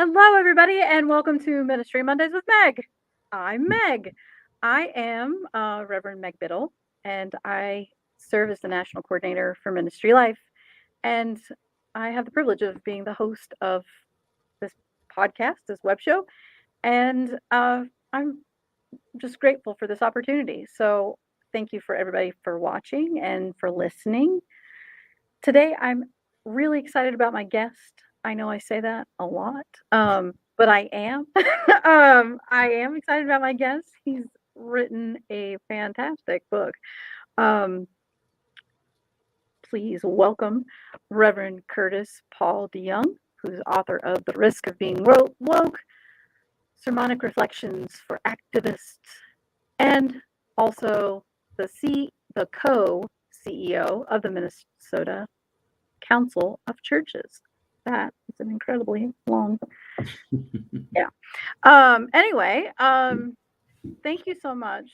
Hello, everybody, and welcome to Ministry Mondays with Meg. I'm Meg. I am Reverend Meg Biddle, and I serve as the National Coordinator for Ministry Life. And I have the privilege of being the host of this podcast, this web show. And I'm just grateful for this opportunity. So thank you for everybody for watching and for listening. Today, I'm really excited about my guest. I know I say that a lot, but I am. I am excited about my guest. He's written a fantastic book. Um, please welcome Reverend Curtiss Paul DeYoung, who's author of The Risk of Being Woke, Sermonic Reflections for Activists, and also the co-CEO of the Minnesota Council of Churches. That is an incredibly long. Yeah. Anyway, thank you so much,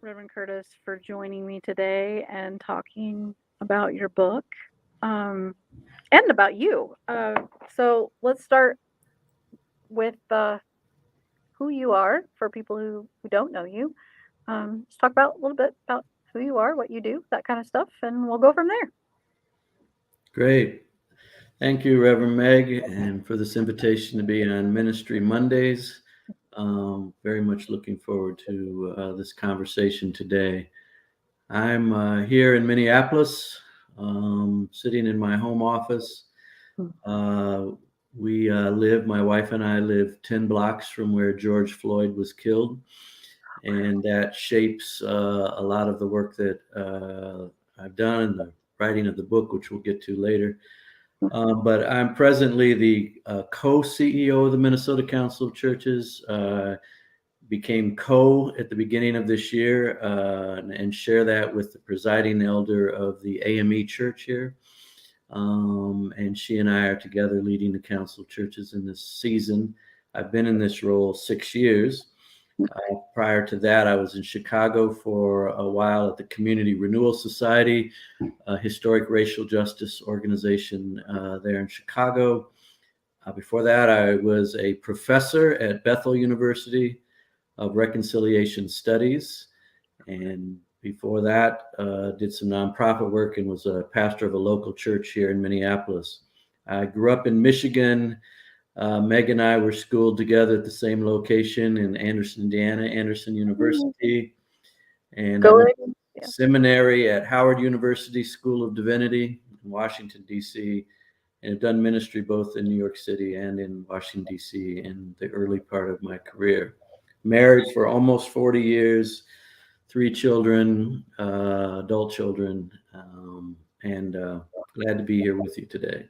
Reverend Curtiss, for joining me today and talking about your book and about you. So let's start with who you are for people who don't know you. Let's talk about a little bit about who you are, what you do, that kind of stuff, and we'll go from there. Great. Thank you, Reverend Meg, and for this invitation to be on Ministry Mondays. Very much looking forward to this conversation today. I'm here in Minneapolis, sitting in my home office. My wife and I live 10 blocks from where George Floyd was killed, and that shapes a lot of the work that I've done, the writing of the book, which we'll get to later. But I'm presently the co-CEO of the Minnesota Council of Churches, became at the beginning of this year, and share that with the presiding elder of the AME church here. And she and I are together leading the Council of Churches in this season. I've been in this role 6 years. Prior to that, I was in Chicago for a while at the Community Renewal Society, a historic racial justice organization there in Chicago. Before that, I was a professor at Bethel University of Reconciliation Studies. And before that, did some nonprofit work and was a pastor of a local church here in Minneapolis. I grew up in Michigan. Meg and I were schooled together at the same location in Anderson, Indiana, Anderson University. And I went to seminary at Howard University School of Divinity in Washington, D.C., and have done ministry both in New York City and in Washington, D.C. in the early part of my career. Married for almost 40 years, 3 children, adult children, and glad to be here with you today.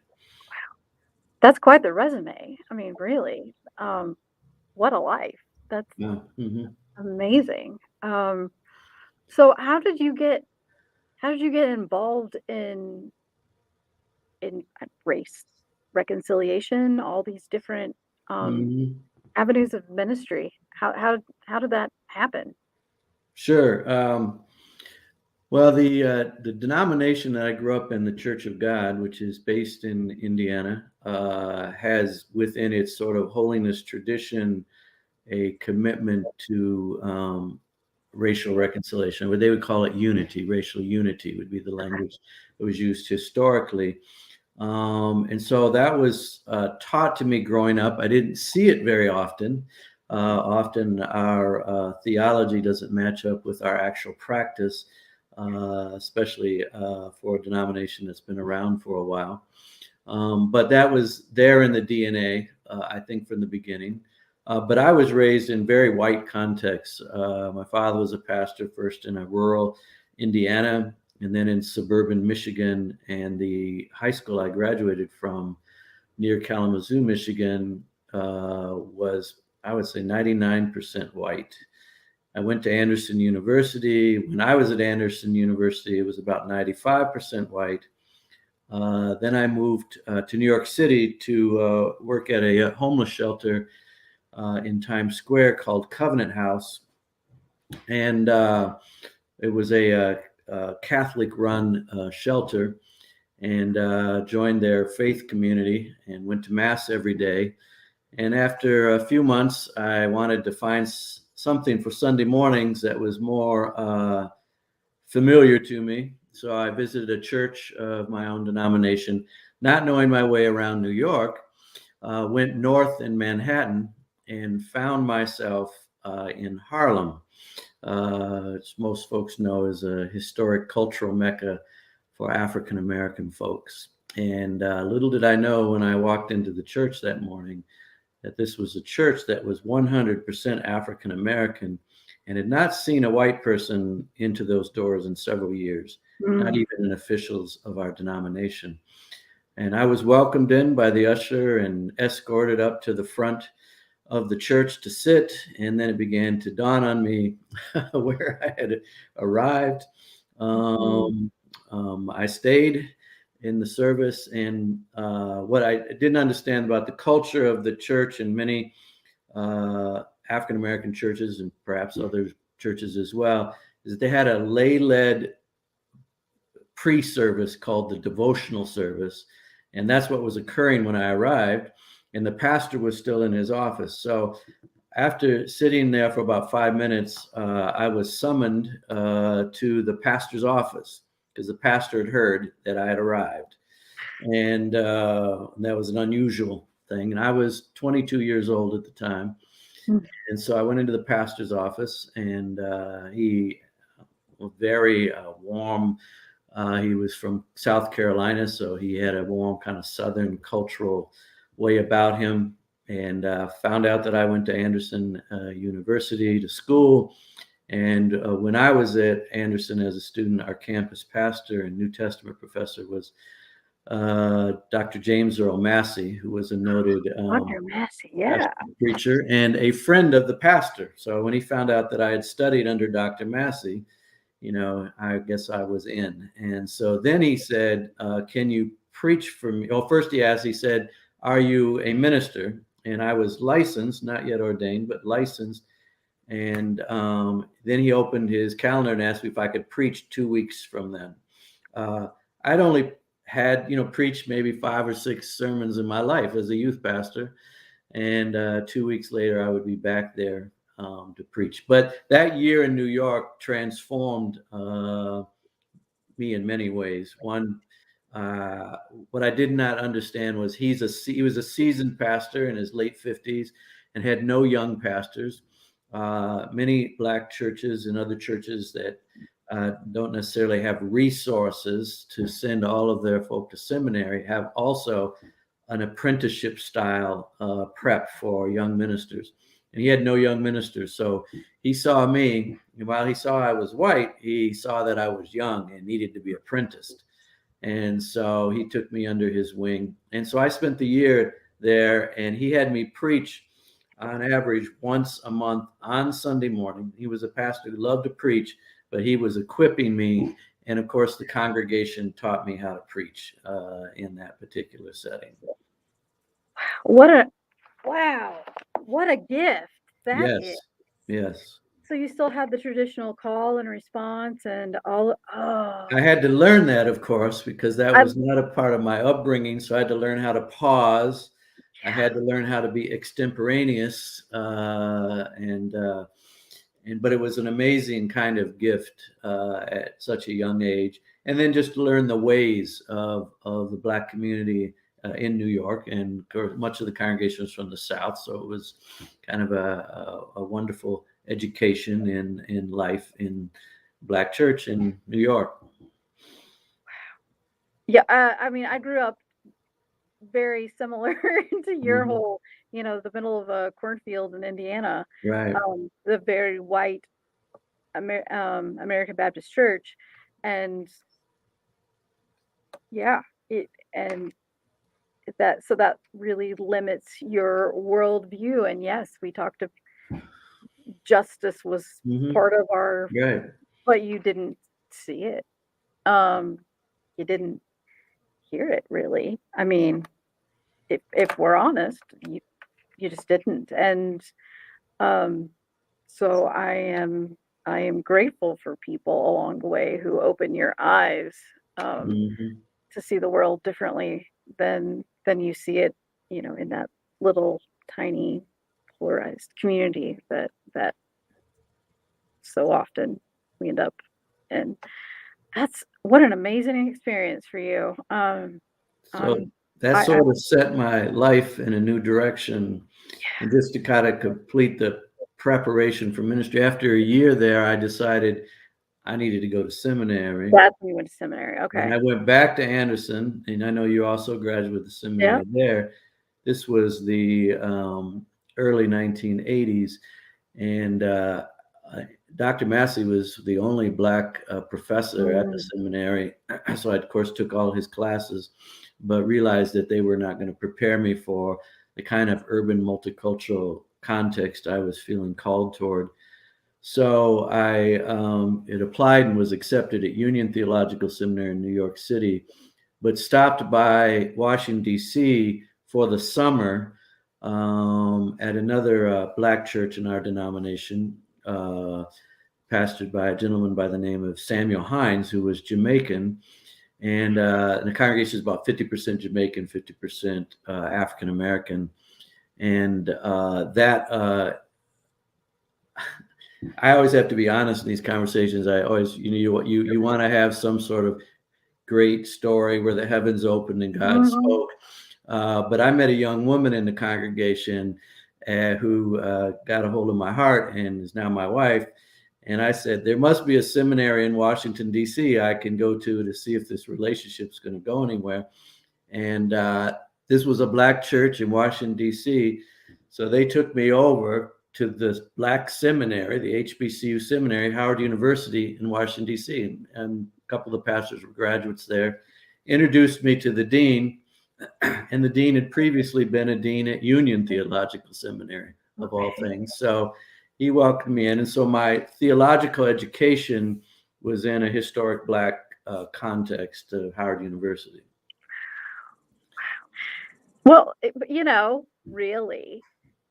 That's quite the resume. I mean, really, what a life. That's amazing. So how did you get involved in race reconciliation, all these different avenues of ministry? How did that happen? Sure. Well, the denomination that I grew up in, the Church of God, which is based in Indiana, has within its sort of holiness tradition a commitment to racial reconciliation, what they would call it unity. Racial unity would be the language that was used historically. And so that was taught to me growing up. I didn't see it very often. Often our theology doesn't match up with our actual practice, especially for a denomination that's been around for a while. But that was there in the DNA, I think, from the beginning. But I was raised in very white contexts. My father was a pastor first in a rural Indiana and then in suburban Michigan. And the high school I graduated from near Kalamazoo, Michigan, was, I would say, 99% white. I went to Anderson University. When I was at Anderson University, it was about 95% white. Then I moved to New York City to work at a homeless shelter in Times Square called Covenant House. And it was a Catholic-run shelter, and joined their faith community and went to Mass every day. And after a few months, I wanted to find something for Sunday mornings that was more familiar to me. So I visited a church of my own denomination, not knowing my way around New York, went north in Manhattan and found myself in Harlem. As most folks know, is a historic cultural mecca for African American folks. And little did I know when I walked into the church that morning that this was a church that was 100% African American and had not seen a white person into those doors in several years, not even in officials of our denomination. And I was welcomed in by the usher and escorted up to the front of the church to sit. And then it began to dawn on me where I had arrived. I stayed in the service, and what I didn't understand about the culture of the church and many African American churches and perhaps other churches as well is that they had a lay-led pre-service called the devotional service, and that's what was occurring when I arrived, and the pastor was still in his office. So after sitting there for about 5 minutes, I was summoned to the pastor's office because the pastor had heard that I had arrived. And that was an unusual thing. And I was 22 years old at the time. And so I went into the pastor's office, and he was very warm. He was from South Carolina, so he had a warm kind of Southern cultural way about him, and found out that I went to Anderson University to school. And when I was at Anderson as a student, our campus pastor and New Testament professor was Dr. James Earl Massey, who was a noted Dr. Massey, yeah. preacher and a friend of the pastor. So when he found out that I had studied under Dr. Massey, I guess I was in. And so then he said, can you preach for me? Well, first he said, are you a minister? And I was licensed, not yet ordained, but licensed. And then he opened his calendar and asked me if I could preach 2 weeks from then. I'd only had, preached maybe 5 or 6 sermons in my life as a youth pastor. And 2 weeks later, I would be back there to preach. But that year in New York transformed me in many ways. One, what I did not understand was he was a seasoned pastor in his late 50s and had no young pastors. Many Black churches and other churches that don't necessarily have resources to send all of their folk to seminary have also an apprenticeship style prep for young ministers. And he had no young ministers. So he saw me, and while he saw I was white, he saw that I was young and needed to be apprenticed. And so he took me under his wing. And so I spent the year there, and he had me preach on average once a month on Sunday morning. He was a pastor who loved to preach, but he was equipping me. And of course, the congregation taught me how to preach in that particular setting. What a gift that Yes, is. yes. So you still had the traditional call and response and all. I had to learn that, of course, because that was not a part of my upbringing. So I had to learn how to pause. I had to learn how to be extemporaneous, but it was an amazing kind of gift at such a young age. And then just to learn the ways of the Black community in New York, and of course, much of the congregation was from the South, so it was kind of a wonderful education in life in Black church in New York. Yeah, I mean, I grew up very similar to your whole, the middle of a cornfield in Indiana, Right. the very white American Baptist Church, and yeah, that really limits your worldview. And yes, we talked to justice was part of our, Right. but you didn't see it. You didn't hear it really. I mean, if we're honest, you just didn't. And so I am grateful for people along the way who open your eyes to see the world differently than you see it, in that little tiny polarized community that so often we end up in. That's what an amazing experience for you. So Um, that I sort of set my life in a new direction. And just to kind of complete the preparation for ministry, after a year there, I decided I needed to go to seminary. That's when you went to seminary. And Okay. I went back to Anderson, and I know you also graduated with the Yeah. seminary there. This was the early 1980s, and Dr. Massey was the only Black professor at the Mm, seminary. So I, of course, took all his classes, but realized that they were not going to prepare me for the kind of urban multicultural context I was feeling called toward. So I it applied and was accepted at Union Theological Seminary in New York City, but stopped by Washington, D.C. for the summer at another Black church in our denomination, pastored by a gentleman by the name of Samuel Hines, who was Jamaican. And the congregation is about 50% Jamaican, 50% African American. And I always have to be honest in these conversations. I always, you want to have some sort of great story where the heavens opened and God mhm. spoke. But I met a young woman in the congregation who got a hold of my heart and is now my wife. And I said, there must be a seminary in Washington, D.C. I can go to see if this relationship is going to go anywhere. And this was a Black church in Washington, D.C. So they took me over to the Black seminary, the HBCU seminary, Howard University in Washington, D.C. And a couple of the pastors were graduates there, introduced me to the dean. And the dean had previously been a dean at Union Theological Seminary, of all Okay. things. So he welcomed me in. And so my theological education was in a historic Black context of Howard University. Well, really,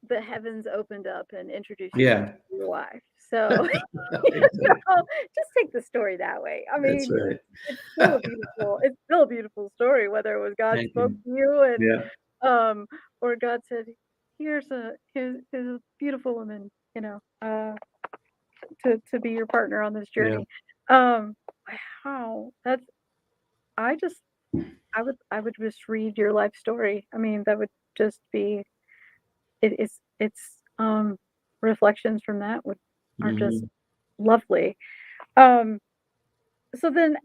the heavens opened up and introduced you to Yeah, your wife. So, exactly. just take the story that way. I That's mean, right. it's still a beautiful story, whether it was God Thank spoke you. to you and Yeah, um or God said, here's a beautiful woman, to be your partner on this yeah. journey. Um, wow, that's I just I would just read your life story. I mean, that would just be it's reflections from that would are just Hmm. lovely. Um, so then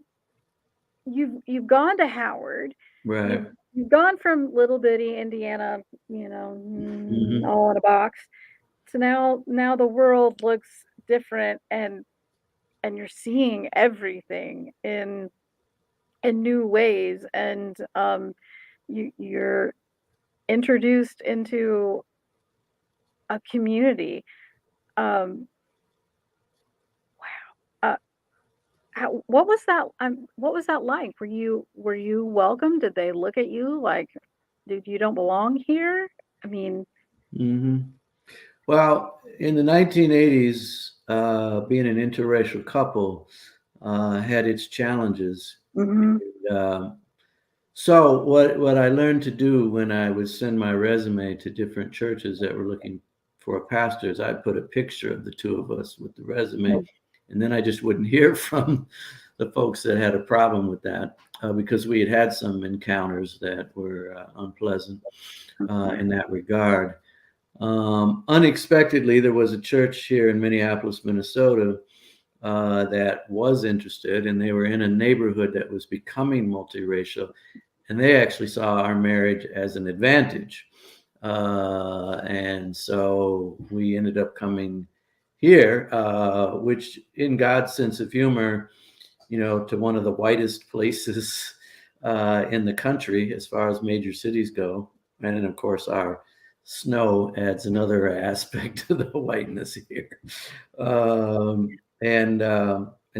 you've gone to Howard. You've Right. you've gone from little bitty Indiana, Hmm. all in a box, to now the world looks different and you're seeing everything in new ways and you're introduced into a community. Um, uh, what was that like? Were you welcome? Did they look at you like, dude, you don't belong here? I mean, Hmm. Well, in the 1980s, being an interracial couple had its challenges. mhm, Um, so what I learned to do when I would send my resume to different churches that were looking for a pastor is I'd put a picture of the two of us with the resume, mm, and then I just wouldn't hear from the folks that had a problem with that because we had some encounters that were unpleasant mhm, in that regard. Unexpectedly, there was a church here in Minneapolis, Minnesota, that was interested, and they were in a neighborhood that was becoming multiracial, and they actually saw our marriage as an advantage. And so we ended up coming here, which, in God's sense of humor, to one of the whitest places in the country as far as major cities go. And then, of course, our snow adds another aspect to the whiteness here. And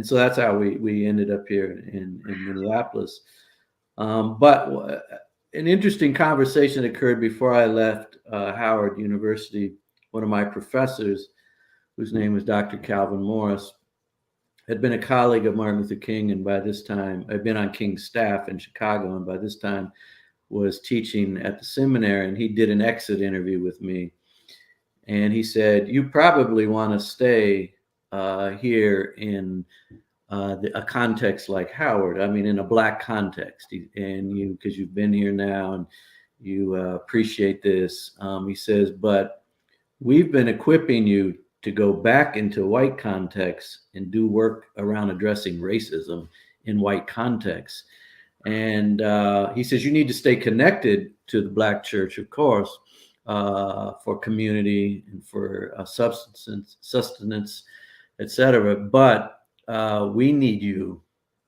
so that's how we ended up here in Minneapolis. But an interesting conversation occurred before I left Howard University. One of my professors, whose name was Dr. Calvin Morris, had been a colleague of Martin Luther King, and by this time, I'd been on King's staff in Chicago, and by this time, was teaching at the seminary, and he did an exit interview with me. And he said, "You probably want to stay here in a context like Howard. I mean, in a Black context, and you, because you've been here now and you appreciate this." He says, "But we've been equipping you to go back into white contexts and do work around addressing racism in white contexts." And he says, "You need to stay connected to the Black church, of course, for community and for sustenance, etc. But we need you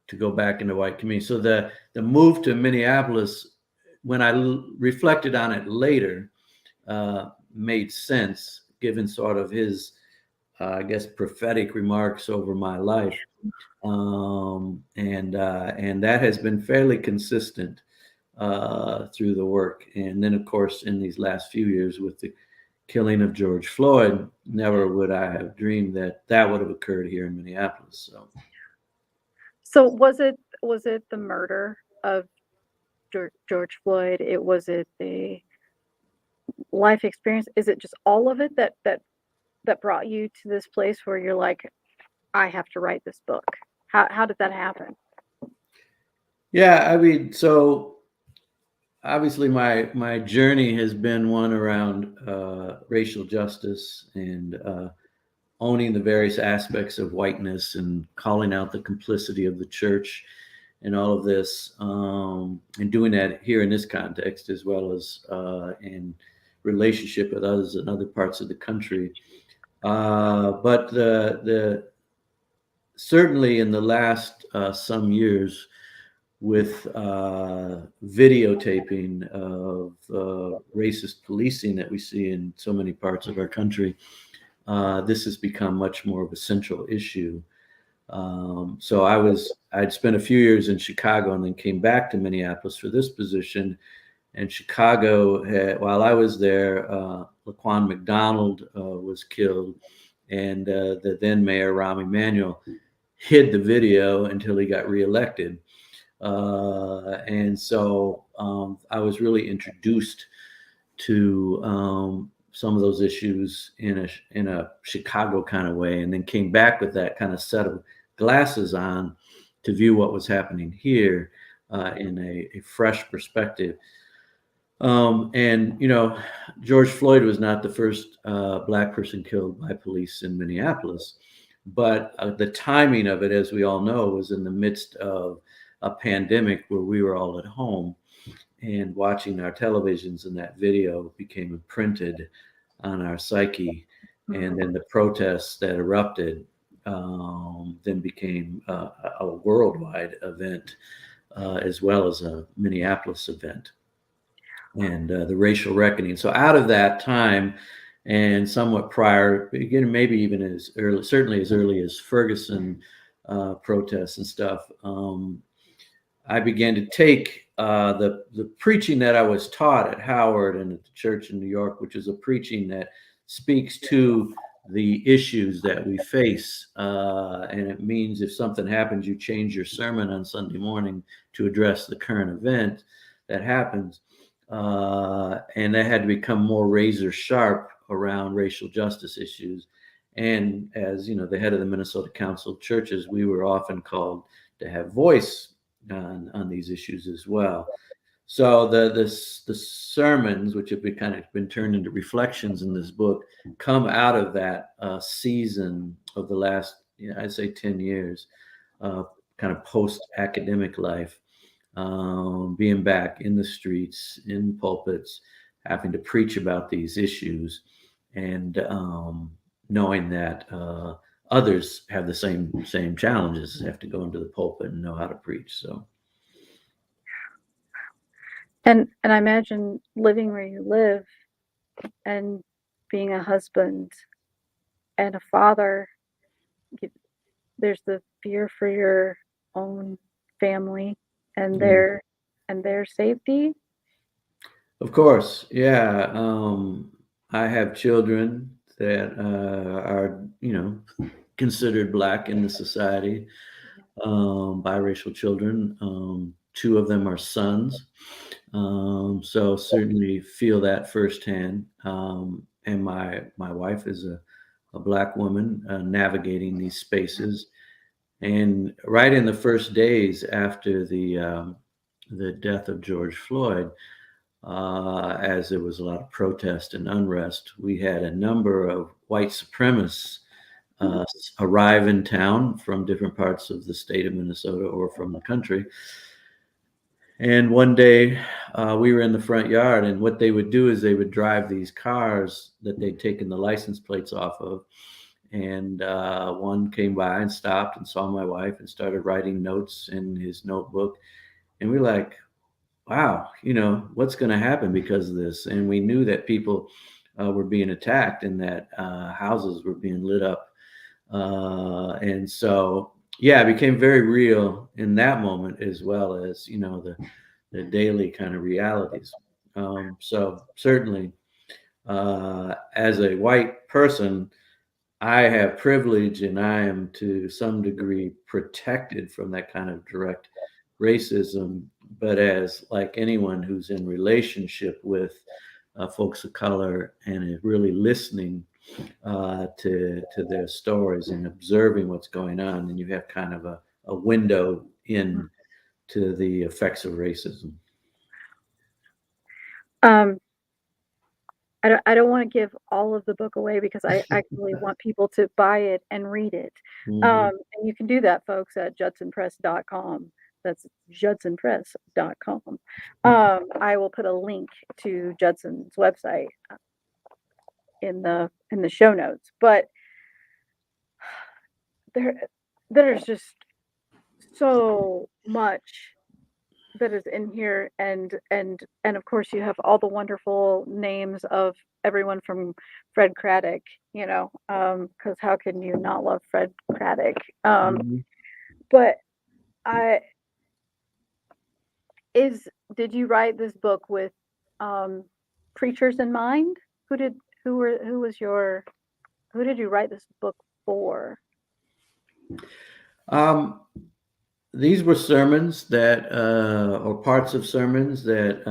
to go back into white community." So the move to Minneapolis, when I reflected on it later, made sense given sort of his, I guess, prophetic remarks over my life. And that has been fairly consistent through the work. And then, of course, in these last few years with the killing of George Floyd, never would I have dreamed that that would have occurred here in Minneapolis. So was it the murder of George Floyd? Was it the life experience? Is it just all of it that brought you to this place where you're like, I have to write this book? How did that happen? Yeah, I mean, so obviously my journey has been one around racial justice and owning the various aspects of whiteness and calling out the complicity of the church and all of this, and doing that here in this context as well as in relationship with others in other parts of the country. But the certainly in the last some years, with videotaping of racist policing that we see in so many parts of our country, this has become much more of a central issue. So I'd spent a few years in Chicago and then came back to Minneapolis for this position. And Chicago while I was there, Laquan McDonald was killed, and the then mayor, Rahm Emanuel, hid the video until he got reelected. And so I was really introduced to some of those issues in a Chicago kind of way, and then came back with that kind of set of glasses on to view what was happening here in a fresh perspective. And George Floyd was not the first Black person killed by police in Minneapolis, but the timing of it, as we all know, was in the midst of a pandemic where we were all at home, and watching our televisions, and that video became imprinted on our psyche. And then the protests that erupted then became a worldwide event, as well as a Minneapolis event, and the racial reckoning. So out of that time, and somewhat prior, again, maybe even as early, certainly as early as Ferguson protests and stuff, I began to take the preaching that I was taught at Howard and at the church in New York, which is a preaching that speaks to the issues that we face. And it means if something happens, you change your sermon on Sunday morning to address the current event that happens. And that had to become more razor sharp around racial justice issues. And as you know, the head of the Minnesota Council of Churches, we were often called to have voice on these issues as well. So the sermons, which have been turned into reflections in this book, come out of that season of the last, I'd say 10 years, kind of post-academic life, being back in the streets, in pulpits, having to preach about these issues, and knowing that others have the same challenges, have to go into the pulpit and know how to preach. So, and I imagine living where you live and being a husband and a father, there's the fear for your own family and their safety. Of course, yeah. I have children that are, considered Black in the society, biracial children. Two of them are sons. So certainly feel that firsthand. And my wife is a Black woman navigating these spaces. And right in the first days after the death of George Floyd, as there was a lot of protest and unrest, we had a number of white supremacists arrive in town from different parts of the state of Minnesota or from the country. And one day we were in the front yard, and what they would do is they would drive these cars that they'd taken the license plates off of. And one came by and stopped and saw my wife and started writing notes in his notebook. And we were like, wow, what's going to happen because of this? And we knew that people were being attacked and that houses were being lit up. And so, yeah, it became very real in that moment, as well as, the daily kind of realities. So certainly, as a white person, I have privilege and I am to some degree protected from that kind of direct racism. But as like anyone who's in relationship with folks of color and is really listening to their stories and observing what's going on, and you have kind of a window in to the effects of racism. Um, I don't want to give all of the book away because I actually want people to buy it and read it. Mhm. And you can do that, folks, at judsonpress.com. That's judsonpress.com. I will put a link to Judson's website in the show notes. But there there's just so much that is in here, and of course you have all the wonderful names of everyone from Fred Craddock, because how can you not love Fred Craddock? Mhm. But I is did you write this book with um, preachers in mind? Who did who were who was your who did you write this book for? Um, these were sermons that, or parts of sermons that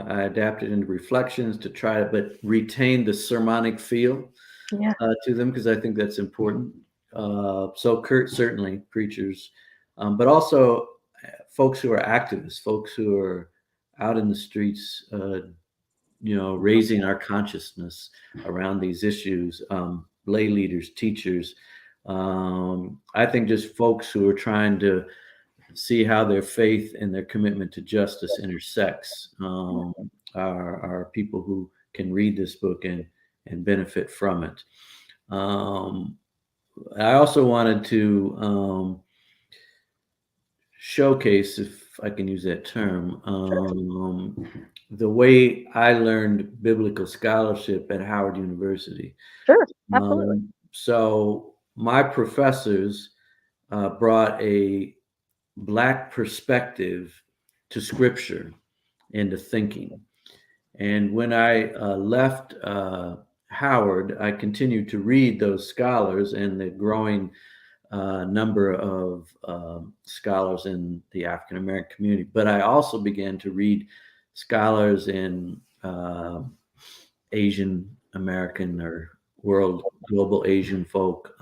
I adapted into reflections to try to, but retain the sermonic feel Yeah. to them because I think that's important. So Kurt, certainly preachers, but also folks who are activists, folks who are out in the streets, raising our consciousness around these issues, lay leaders, teachers. I think just folks who are trying to see how their faith and their commitment to justice intersects are people who can read this book and benefit from it. Um, I also wanted to showcase, if I can use that term, Sure. the way I learned biblical scholarship at Howard University. Sure. Absolutely. So my professors brought a Black perspective to scripture and to thinking. And when I left Howard, I continued to read those scholars and the growing number of scholars in the African American community. But I also began to read scholars in Asian American or world global Asian folk,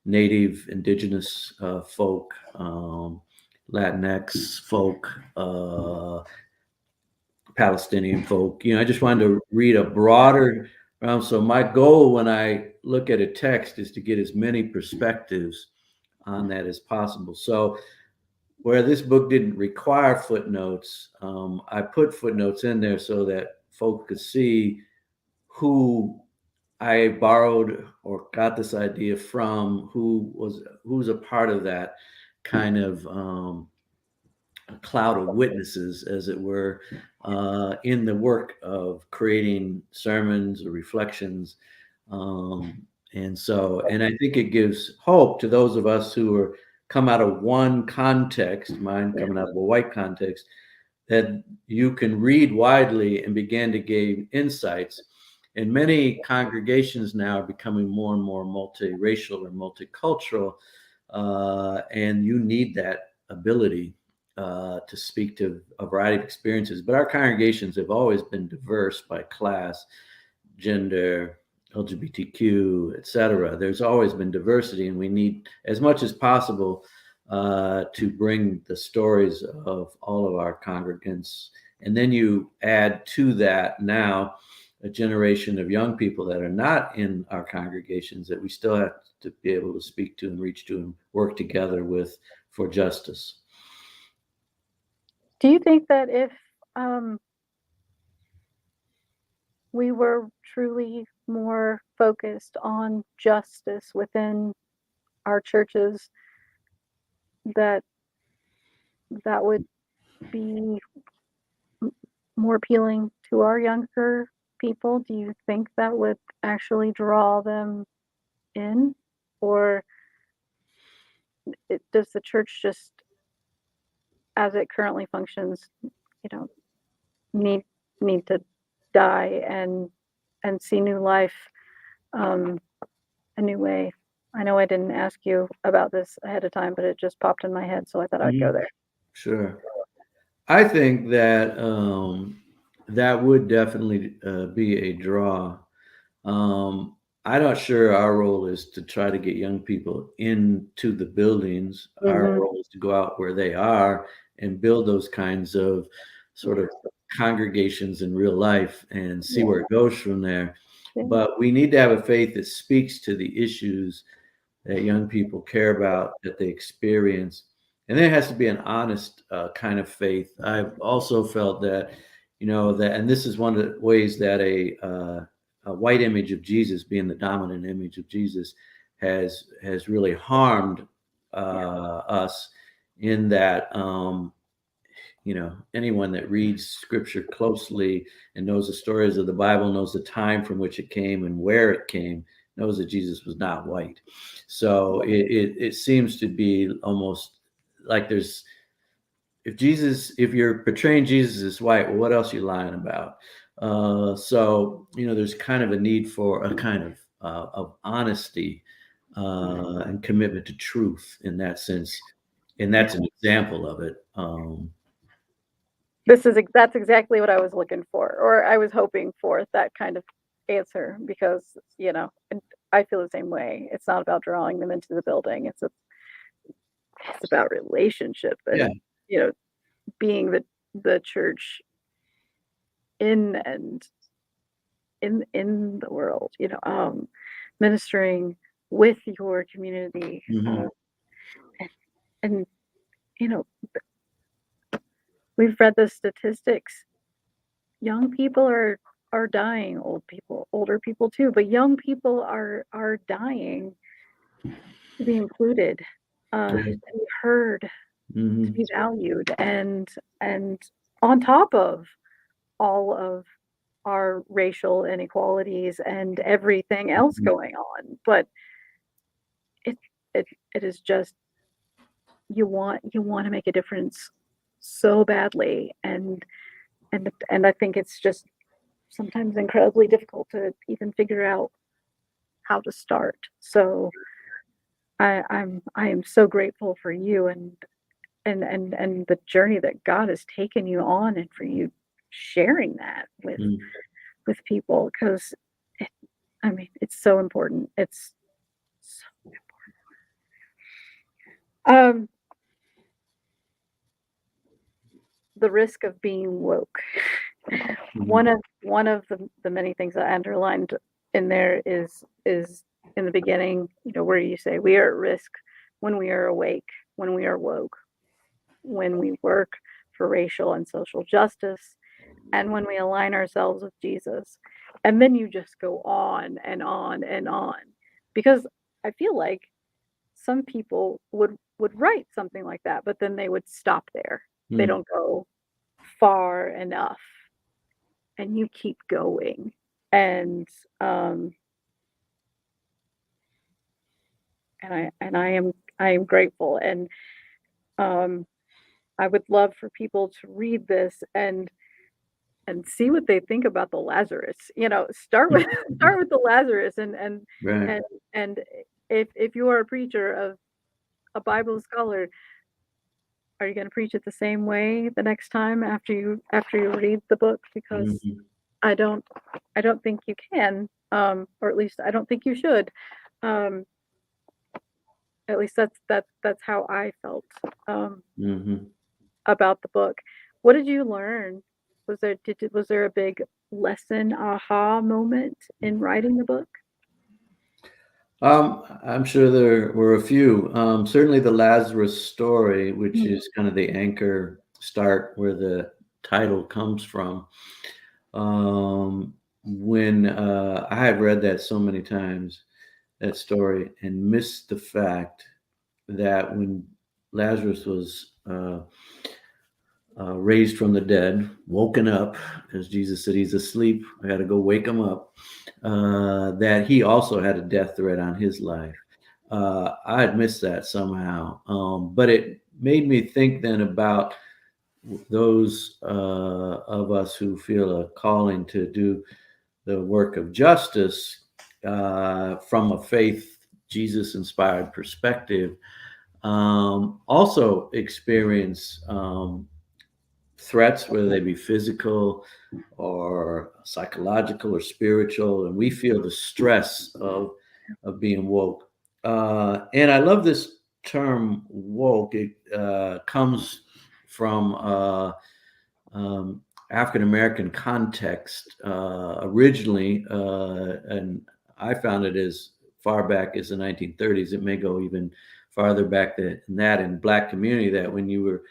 Native Indigenous folk, Latinx folk, Palestinian folk. I just wanted to read a broader. So my goal when I look at a text is to get as many perspectives on that as possible. So where this book didn't require footnotes, I put footnotes in there so that folks could see who I borrowed or got this idea from, who's a part of that kind of a cloud of witnesses, as it were, in the work of creating sermons or reflections. And I think it gives hope to those of us who are come out of one context, mine Yeah. coming out of a white context, that you can read widely and begin to gain insights. And many congregations now are becoming more and more multiracial or multicultural, and you need that ability to speak to a variety of experiences. But our congregations have always been diverse by class, gender, LGBTQ, etc. There's always been diversity, and we need, as much as possible, to bring the stories of all of our congregants. And then you add to that now a generation of young people that are not in our congregations that we still have to be able to speak to and reach to and work together with for justice. Do you think that if we were truly more focused on justice within our churches, that that would be more appealing to our younger people? Do you think that would actually draw them in, or does the church just, as it currently functions, need to die and see new life, a new way? I know I didn't ask you about this ahead of time, but it just popped in my head, so I thought I'd go there. Sure. I think that that would definitely be a draw. I'm not sure our role is to try to get young people into the buildings. Our role is to go out where they are and build those kinds of sort of congregations in real life and see where it goes from there. But we need to have a faith that speaks to the issues that young people care about, that they experience. And there has to be an honest kind of faith. I've also felt that, that, and this is one of the ways that a white image of Jesus, being the dominant image of Jesus, has really harmed us, in that anyone that reads Scripture closely and knows the stories of the Bible, knows the time from which it came and where it came, knows that Jesus was not white. So it seems to be almost like there's, if you're portraying Jesus as white, well, what else are you lying about? So there's kind of a need for a kind of honesty and commitment to truth in that sense, and that's an example of it. That's exactly what I was looking for, or I was hoping for, that kind of answer, because and I feel the same way. It's not about drawing them into the building. It's about relationship and being the church in the world, ministering with your community. And we've read the statistics. Young people are dying, older people too, but young people are dying to be included, to be heard, to be valued, and on top of all of our racial inequalities and everything else going on. But it is just, you want to make a difference so badly, and I think it's just sometimes incredibly difficult to even figure out how to start. So I am so grateful for you and the journey that God has taken you on, and for you sharing that with people, because it's so important. It's so important. The risk of being woke. One of the many things I underlined in there is in the beginning, where you say we are at risk when we are awake, when we are woke, when we work for racial and social justice, and when we align ourselves with Jesus. And then you just go on and on and on, because I feel like some people would write something like that, but then they would stop there. They don't go far enough, and you keep going. And I am grateful, and I would love for people to read this and see what they think about the Lazarus. Start with the Lazarus, and if you are a preacher, of a Bible scholar, are you going to preach it the same way the next time after you read the book? Because Mhm. I don't I don't think you can, or at least I don't think you should. Um, at least that's how I felt um, Mhm. about the book. What did you learn? Was there a big lesson aha moment in writing the book? I'm sure there were a few. Certainly the Lazarus story, which Mm, is kind of the anchor start where the title comes from. When I had read that so many times, that story, and missed the fact that when Lazarus was raised from the dead, woken up, as Jesus said, he's asleep. I got to go wake him up. That he also had a death threat on his life. I had missed that somehow, but it made me think then about those of us who feel a calling to do the work of justice from a faith Jesus inspired perspective, also experience threats, whether they be physical or psychological or spiritual, and we feel the stress of being woke. And I love this term woke. It comes from um, African American context originally, and I found it as far back as the 1930s. It may go even farther back than that in Black community. That when you were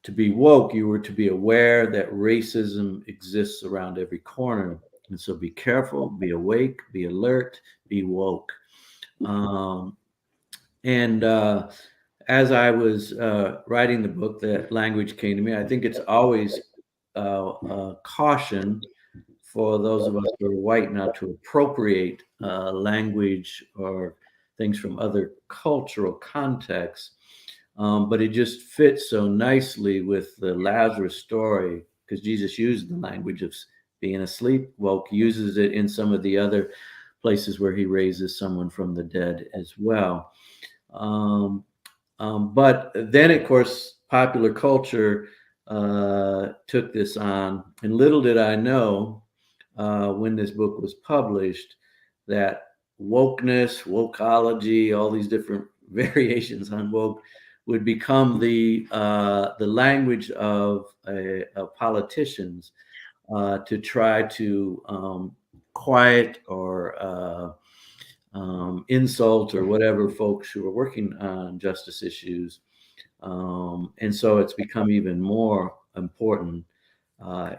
to be woke, you were to be aware that racism exists around every corner. And so be careful, be awake, be alert, be woke. Um, and as I was writing the book, that language came to me. I think it's always caution for those of us who are white not to appropriate language or things from other cultural contexts. But it just fits so nicely with the Lazarus story because Jesus used the language of being asleep, woke, uses it in some of the other places where he raises someone from the dead as well. Um, but then, of course, popular culture took this on, and little did I know when this book was published that wokeness, wokeology, all these different variations on woke would become the language of politicians to try to quiet or insult or whatever folks who are working on justice issues. And so it's become even more important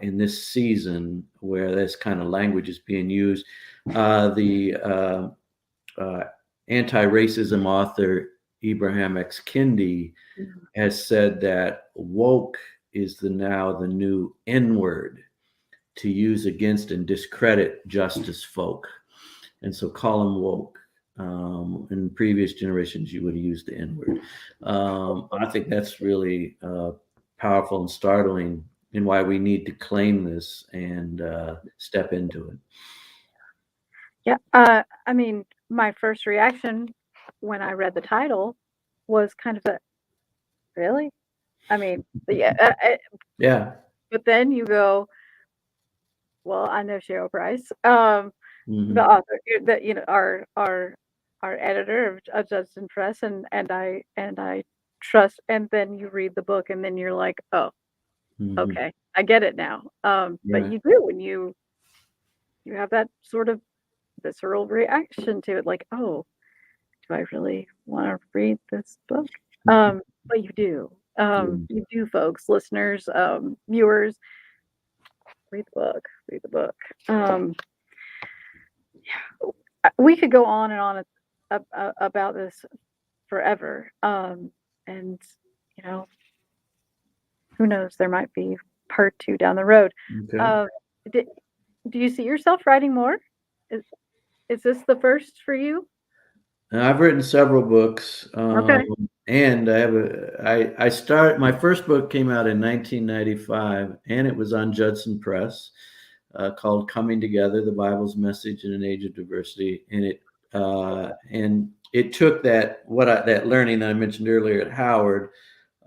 in this season where this kind of language is being used. The uh, anti-racism author Ibrahim X. Kendi mhm. has said that woke is now the new N word to use against and discredit justice folk. And so call them woke. In previous generations, you would have used the N word. I think that's really powerful and startling, and why we need to claim this and step into it. Yeah, I mean, my first reaction when I read the title was kind of a really? I mean, yeah, Yeah. but then you go, well, I know Cheryl Price, the Hmm. author, our editor of Judson Press, and I trust. And then you read the book, and then you're like, oh, Hmm. okay, I get it now. But Right. you do when you have that sort of visceral reaction to it, like, oh, do I really want to read this book? But you do. Yeah. You do, folks, listeners, viewers, read the book. Read the book. Um, we could go on and on about this forever. And you know, who knows? There might be part two down the road. Okay. Uh, do, do you see yourself writing more? Is is this the first for you? Now, I've written several books, Okay. and I start my first book came out in 1995, and it was on Judson Press, called "Coming Together: The Bible's Message in an Age of Diversity," and it took that learning that I mentioned earlier at Howard,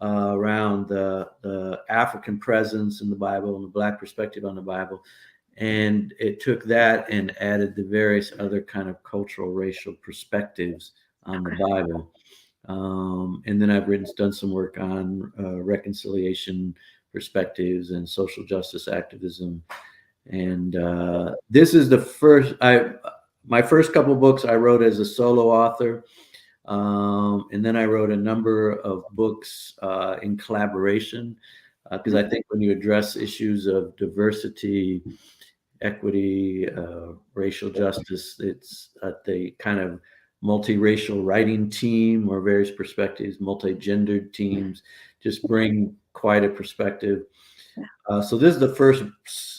around the African presence in the Bible and the Black perspective on the Bible. And it took that and added the various other kind of cultural, racial perspectives on the Bible. And then I've done some work on reconciliation perspectives and social justice activism. And this is my first couple books I wrote as a solo author. And then I wrote a number of books in collaboration, because I think when you address issues of diversity, equity, racial justice, it's the kind of multiracial writing team or various perspectives, multi-gendered teams just bring quite a perspective. So this is the first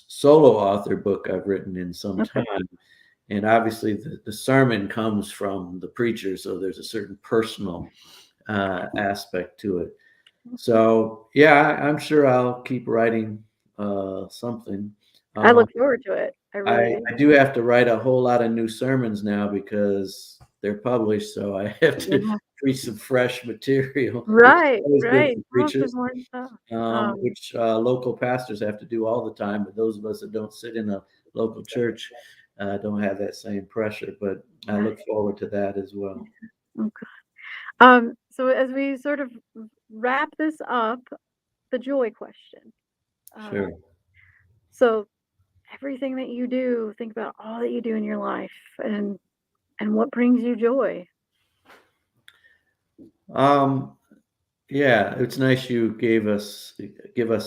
solo author book I've written in some time. And obviously the sermon comes from the preacher, so there's a certain personal aspect to it. So yeah, I'm sure I'll keep writing something. I look forward to it. I really do. I do have to write a whole lot of new sermons now because they're published, so I have to preach some fresh material. Right, Good for lots of preachers, more stuff. which local pastors have to do all the time. But those of us that don't sit in a local church don't have that same pressure. But I look forward to that as well. Okay. So as we sort of wrap this up, the joy question. Sure. So everything that you do, think about all that you do in your life and what brings you joy. Yeah, it's nice you give us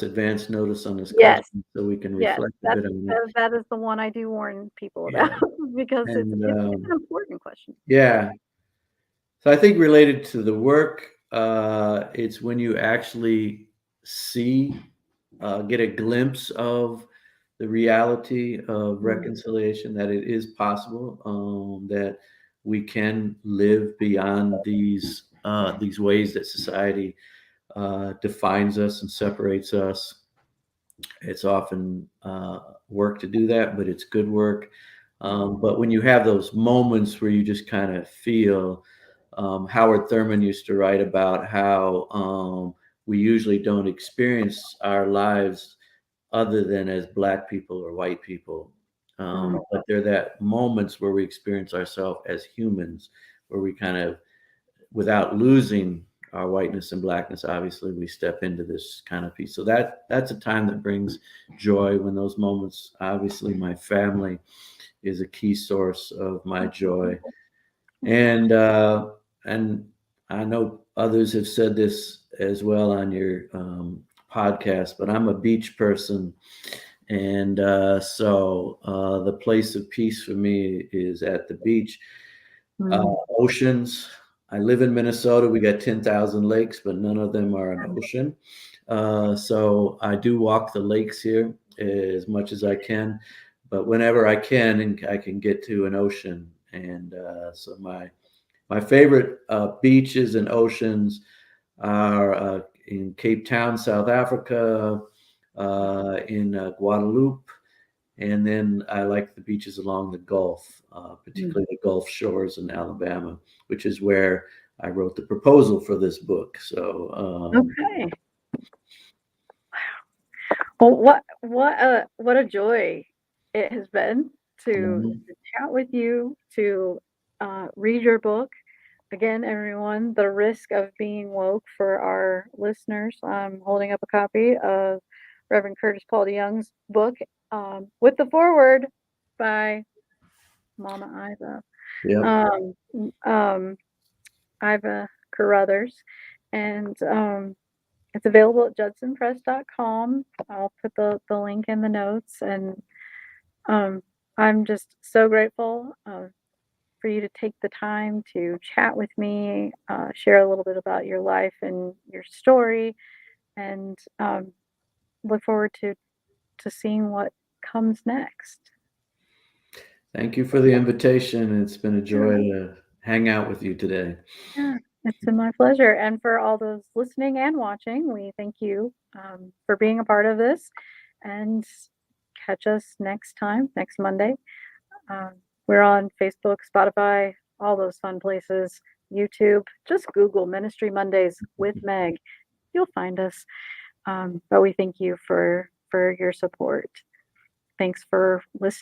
advance notice on this Yes. question so we can reflect a bit on it. That is the one I do warn people about because it's an important question. Yeah. So I think related to the work, it's when you actually get a glimpse of the reality of reconciliation, that it is possible, that we can live beyond these ways that society defines us and separates us. It's often work to do that, but it's good work. But when you have those moments where you just kind of feel, Howard Thurman used to write about how we usually don't experience our lives other than as Black people or white people. But there are that moments where we experience ourselves as humans, where we kind of, without losing our whiteness and Blackness, obviously we step into this kind of piece. So that's a time that brings joy, when those moments, obviously my family is a key source of my joy. And I know others have said this as well on your podcast, but I'm a beach person. And so the place of peace for me is at the beach. Oceans. I live in Minnesota. We got 10,000 lakes, but none of them are an ocean. So I do walk the lakes here as much as I can, but whenever I can get to an ocean. And so my favorite beaches and oceans are in Cape Town, South Africa, in Guadeloupe, and then I like the beaches along the Gulf, particularly the Gulf Shores in Alabama, which is where I wrote the proposal for this book. So okay. Well, what a joy it has been to chat with you, to read your book. Again, everyone, The Risk of Being Woke, for our listeners. I'm holding up a copy of Reverend Curtiss Paul DeYoung's book, with the foreword by Mama Iva. Yep. Iva Carruthers. And it's available at judsonpress.com. I'll put the link in the notes. And I'm just so grateful for you to take the time to chat with me, share a little bit about your life and your story, and look forward to seeing what comes next. Thank you for the invitation. It's been a joy to hang out with you today. Yeah, it's been my pleasure. And for all those listening and watching, we thank you for being a part of this, and catch us next time, next Monday. We're on Facebook, Spotify, all those fun places, YouTube. Just Google Ministry Mondays with Meg, you'll find us. But we thank you for your support. Thanks for listening.